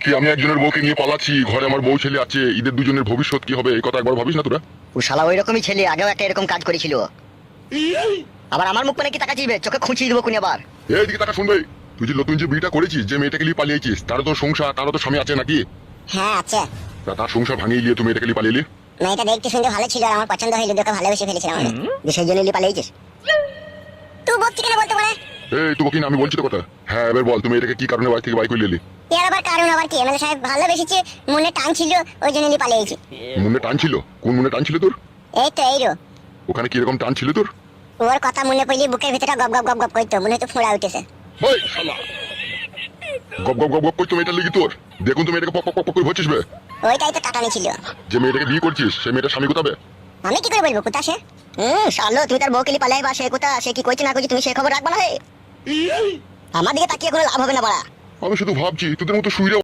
কি আমি একজনের বউকে নিয়ে পালাচ্ছি, ঘরে আমার বউ ছেলে আছে, ঈদের দুজনের ভবিষ্যৎ কি হবে এই কথা একবার ভাবিস না তোরা? ও শালা ওই রকমই ছেলে, আগেও একটা এরকম কাজ করেছিল। আবার আমার মুখ মানে কি তাকাচ্ছিস? চোখে খুঁচিয়ে দেবো কোন আবার। এইদিকে টাকা শুনবে, তুই যে নতুন যে বিয়েটা করেছিস, যে মেয়েটাকে নিয়ে পালিয়েছিস, তারও তো সংসার, তারও তো স্বামী আছে নাকি? হ্যাঁ আছে। তা তার সংসার ভাঙিয়ে নিয়ে তুমি মেয়েটাকে নিয়ে পালিয়ে মেয়েটা দেখতে শুনতে ভালো ছিল আর আমার পছন্দ হইলো, তোকে ভালোবেসে ফেলেছিলাম আমি। যে সেই জন্য পালিয়েছিস তুই বলছি কেন বলতে পারে? এই তো কি না, আমি বলছি তো কথা। হ্যাঁ এবার বল, তুমি এটাকে কি কারণে বাড়ি থেকে বাই করে নিলি? এর আবার কারণ আবার কি? এমএলএ সাহেব ভালোবেসেছে, মনে টান ছিল, ওই জন্য পালিয়েছি। মনে টান ছিল? কোন মনে টান ছিল তোর? এই তো এইরো। ওখানে কি রকম টান ছিল তোর? ওর কথা মনে পড়লে বুকের ভিতরে গপ গপ গপ গপ করতো, মনে হতো ফোঁড়া উঠেছে। ওই শালা, গপ গপ গপ গপ করছো মেয়েটার লেগে তোর? দেখুন তুমি এটাকে পক পক পক করে ভরছিস বে। ওইটাই তো টাটানি ছিল। যে মেয়েটাকে বিয়ে করছিস সেই মেয়েটার স্বামী কোথাবে? আমি কি করে বলবো কোথা সে? শালো তুমি তার বউকে নিয়ে পালাই বা সে কোথা, সে কি করছে না করছে তুমি সে খবর রাখবা না হে। আমার দিকে তাকিয়ে কোনো লাভ হবে না বাড়া। আমি শুধু ভাবছি তোদের মতো শুইরে